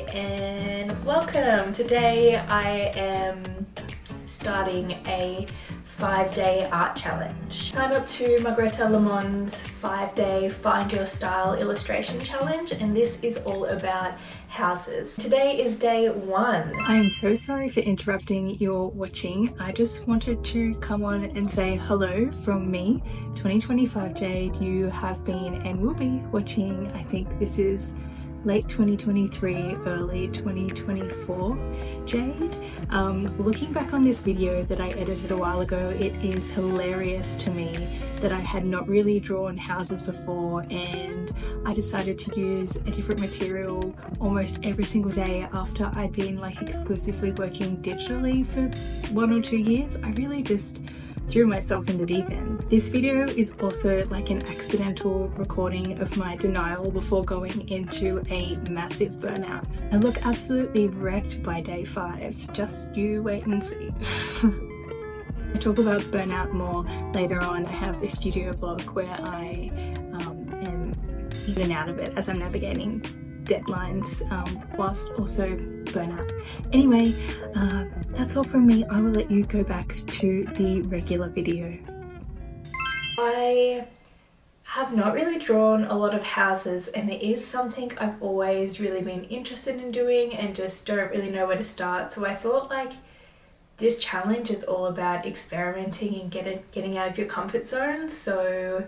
and welcome. Today I am starting a 5-day art challenge. Signed up to Margareta Lemon's 5-day Find Your Style illustration challenge, and this is all about houses. Today is day 1. I am so sorry for interrupting your watching. I just wanted to come on and say hello from me, 2025 Jade. You have been and will be watching, I think this is late 2023, early 2024 Jade. Looking back on this video that I edited a while ago, it is hilarious to me that I had not really drawn houses before, and I decided to use a different material almost every single day after I'd been like exclusively working digitally for 1 or 2 years. I really just threw myself in the deep end. This video is also like an accidental recording of my denial before going into a massive burnout. I look absolutely wrecked by day 5. Just you wait and see. I talk about burnout more later on. I have a studio vlog where I am in and out of it as I'm navigating deadlines whilst also burnout. Anyway, that's all from me. I will let you go back to the regular video. I have not really drawn a lot of houses, and it is something I've always really been interested in doing and just don't really know where to start. So I thought like this challenge is all about experimenting and getting out of your comfort zone. So,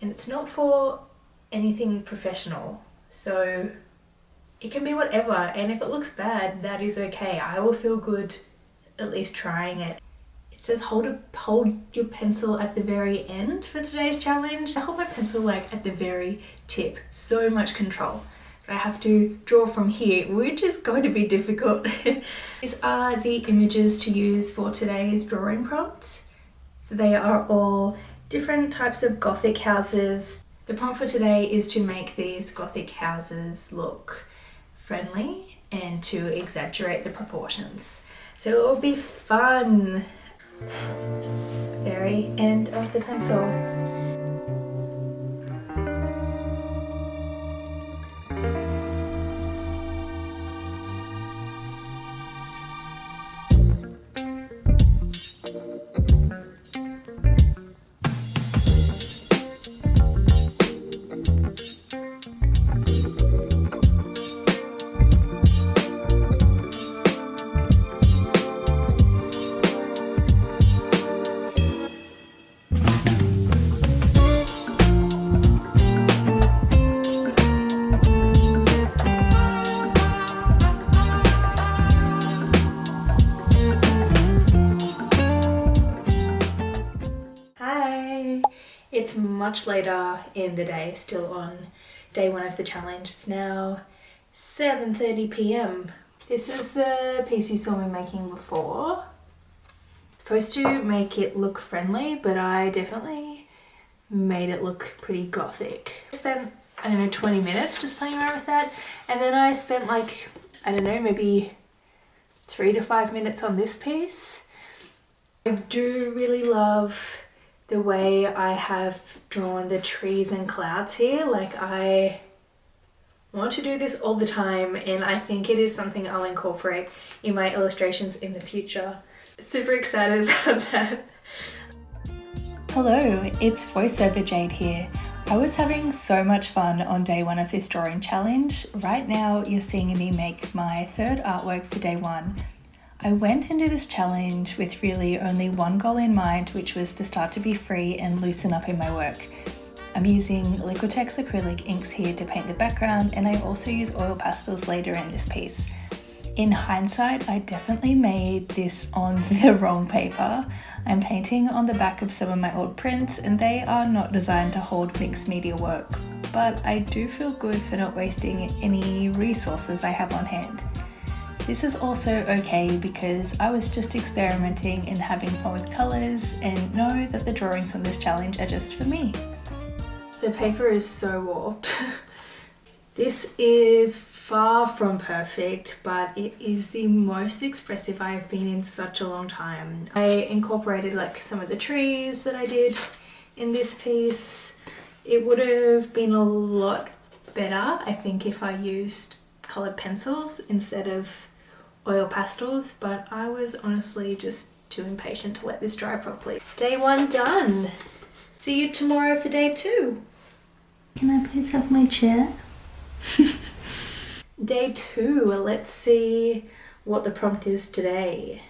and it's not for anything professional. So it can be whatever, and if it looks bad, that is okay. I will feel good at least trying it. It says hold your pencil at the very end for today's challenge. I hold my pencil like at the very tip. So much control. But I have to draw from here, which is going to be difficult. These are the images to use for today's drawing prompts. So they are all different types of Gothic houses. The prompt for today is to make these Gothic houses look friendly and to exaggerate the proportions. So it will be fun. Very end of the pencil. It's much later in the day, still on day 1 of the challenge. It's now 7:30 p.m. This is the piece you saw me making before. It's supposed to make it look friendly, but I definitely made it look pretty Gothic. I spent, I don't know, 20 minutes just playing around with that, and then I spent like, I don't know, maybe 3 to 5 minutes on this piece. I do really love the way I have drawn the trees and clouds here. Like, I want to do this all the time, and I think it is something I'll incorporate in my illustrations in the future. Super excited about that. Hello, it's VoiceOver Jade here. I was having so much fun on day 1 of this drawing challenge. Right now you're seeing me make my 3rd artwork for day 1. I went into this challenge with really only one goal in mind, which was to start to be free and loosen up in my work. I'm using Liquitex acrylic inks here to paint the background, and I also use oil pastels later in this piece. In hindsight, I definitely made this on the wrong paper. I'm painting on the back of some of my old prints, and they are not designed to hold mixed media work, but I do feel good for not wasting any resources I have on hand. This is also okay because I was just experimenting and having fun with colours, and know that the drawings on this challenge are just for me. The paper is so warped. This is far from perfect, but it is the most expressive I've been in such a long time. I incorporated like some of the trees that I did in this piece. It would have been a lot better, I think, if I used colored pencils instead of oil pastels, but I was honestly just too impatient to let this dry properly. Day 1 done. See you tomorrow for day 2. Can I please have my chair? Day 2, let's see what the prompt is today.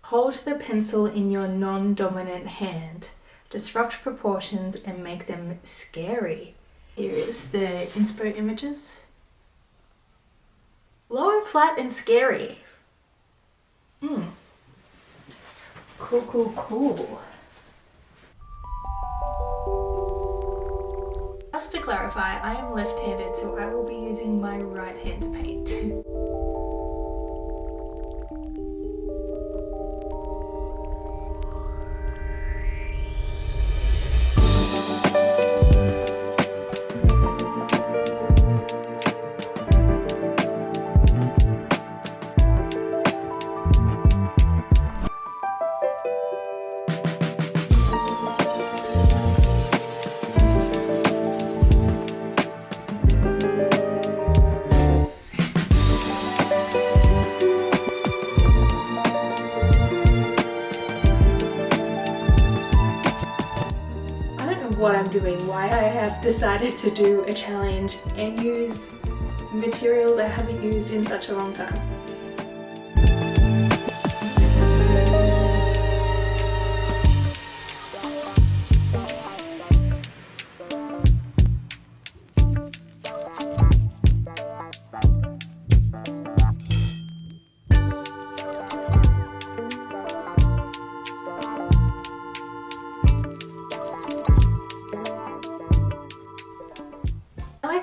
Hold the pencil in your non-dominant hand. Disrupt proportions and make them scary. Here is the inspo images. Low and flat and scary. Cool, cool, cool. Just to clarify, I am left-handed, so I will be using my right hand to paint. What I'm doing, why I have decided to do a challenge and use materials I haven't used in such a long time.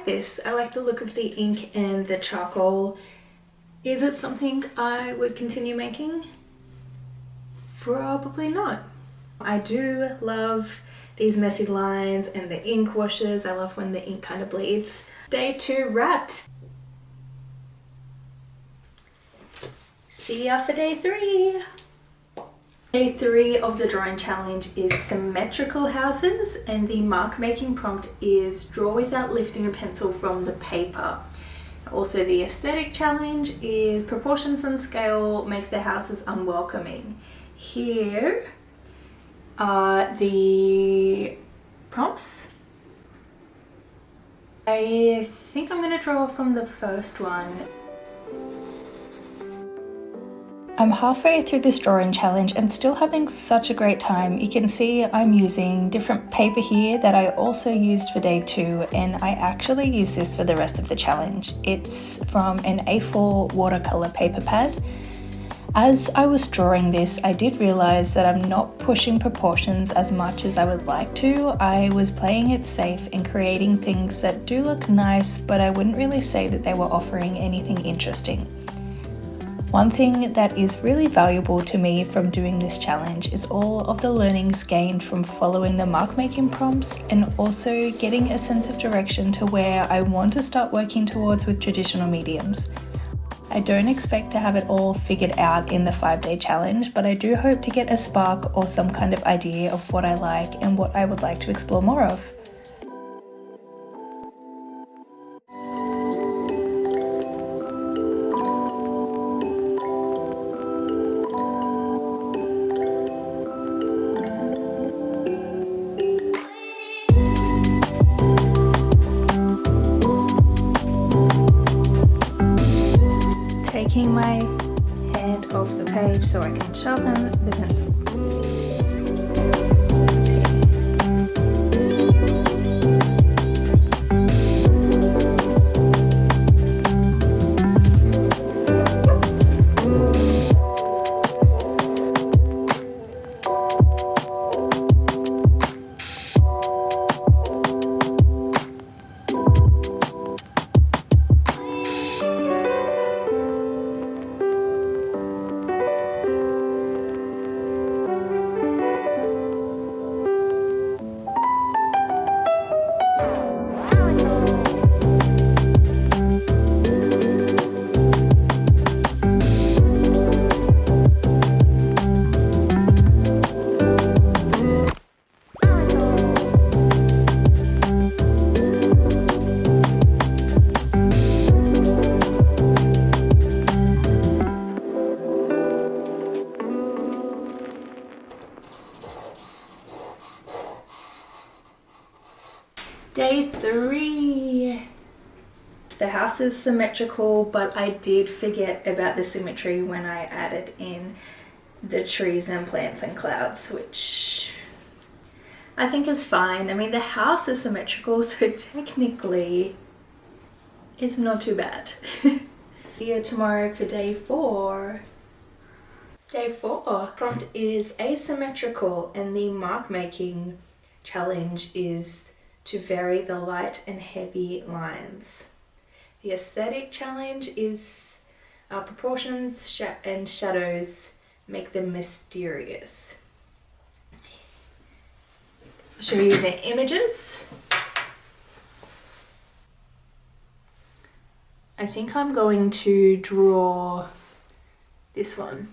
This. I like the look of the ink and the charcoal. Is it something I would continue making? Probably not. I do love these messy lines and the ink washes. I love when the ink kind of bleeds. Day 2 wrapped. See ya for day 3. Day 3 of the drawing challenge is symmetrical houses, and the mark making prompt is draw without lifting a pencil from the paper. Also, the aesthetic challenge is proportions and scale make the houses unwelcoming. Here are the prompts. I think I'm going to draw from the first one. I'm halfway through this drawing challenge and still having such a great time. You can see I'm using different paper here that I also used for day 2, and I actually use this for the rest of the challenge. It's from an A4 watercolor paper pad. As I was drawing this, I did realize that I'm not pushing proportions as much as I would like to. I was playing it safe and creating things that do look nice, but I wouldn't really say that they were offering anything interesting. One thing that is really valuable to me from doing this challenge is all of the learnings gained from following the mark making prompts, and also getting a sense of direction to where I want to start working towards with traditional mediums. I don't expect to have it all figured out in the 5-day challenge, but I do hope to get a spark or some kind of idea of what I like and what I would like to explore more of. Taking my hand off the page so I can sharpen the pencil. Day 3. The house is symmetrical, but I did forget about the symmetry when I added in the trees and plants and clouds, which I think is fine. I mean, the house is symmetrical, so technically it's not too bad. See you tomorrow for day 4. Day 4 prompt is asymmetrical, and the mark making challenge is to vary the light and heavy lines. The aesthetic challenge is proportions and shadows make them mysterious. I'll show you the images. I think I'm going to draw this one.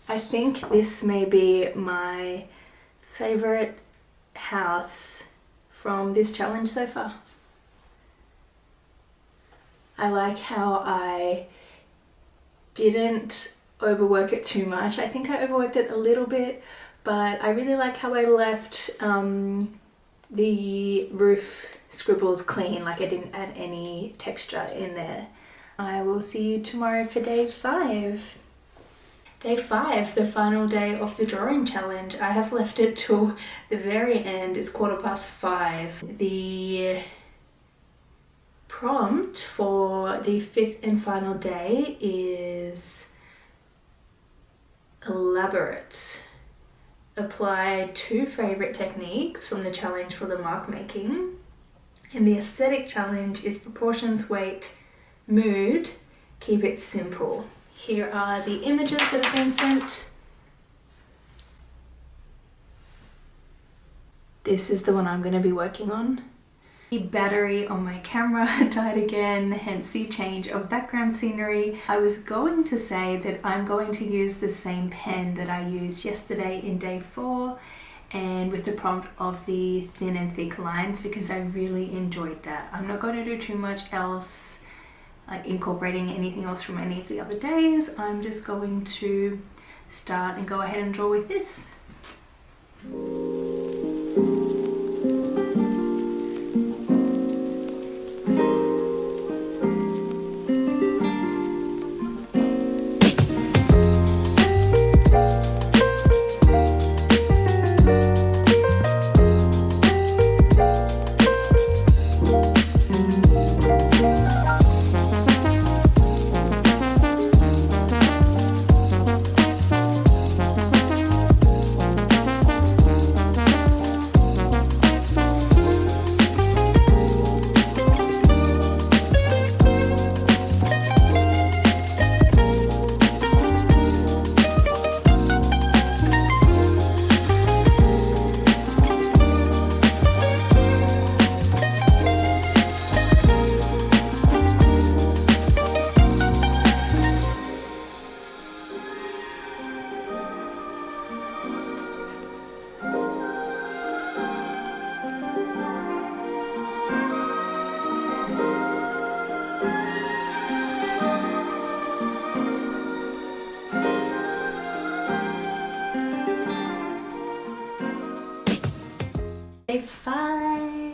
I think this may be my favorite house from this challenge so far. I like how I didn't overwork it too much. I think I overworked it a little bit, but I really like how I left the roof scribbles clean, like I didn't add any texture in there. I will see you tomorrow for day 5. Day 5, the final day of the drawing challenge. I have left it till the very end. It's 5:15. The prompt for the 5th and final day is elaborate. Apply 2 favorite techniques from the challenge for the mark making. And the aesthetic challenge is proportions, weight, mood, keep it simple. Here are the images that have been sent. This is the one I'm going to be working on. The battery on my camera died again, hence the change of background scenery. I was going to say that I'm going to use the same pen that I used yesterday in day 4 and with the prompt of the thin and thick lines, because I really enjoyed that. I'm not going to do too much else, like incorporating anything else from any of the other days. I'm just going to start and go ahead and draw with this. Day 5.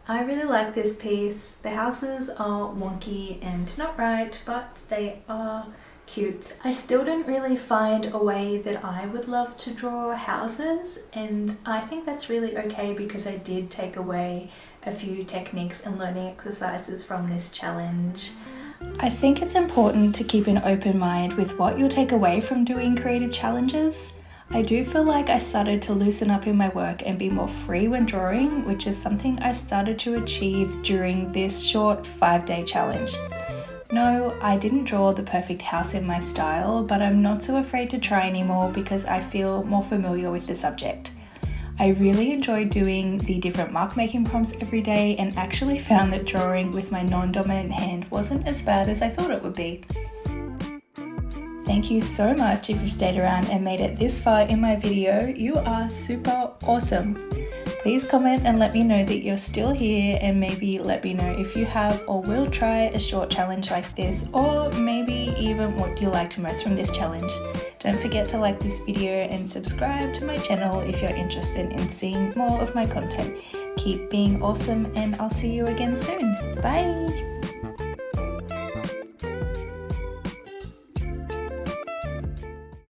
I really like this piece. The houses are wonky and not right, but they are cute. I still didn't really find a way that I would love to draw houses, and I think that's really okay because I did take away a few techniques and learning exercises from this challenge. I think it's important to keep an open mind with what you'll take away from doing creative challenges. I do feel like I started to loosen up in my work and be more free when drawing, which is something I started to achieve during this short 5-day challenge. No, I didn't draw the perfect house in my style, but I'm not so afraid to try anymore because I feel more familiar with the subject. I really enjoyed doing the different mark making prompts every day and actually found that drawing with my non-dominant hand wasn't as bad as I thought it would be. Thank you so much if you've stayed around and made it this far in my video. You are super awesome. Please comment and let me know that you're still here, and maybe let me know if you have or will try a short challenge like this, or maybe even what you liked most from this challenge. Don't forget to like this video and subscribe to my channel if you're interested in seeing more of my content. Keep being awesome, and I'll see you again soon. Bye!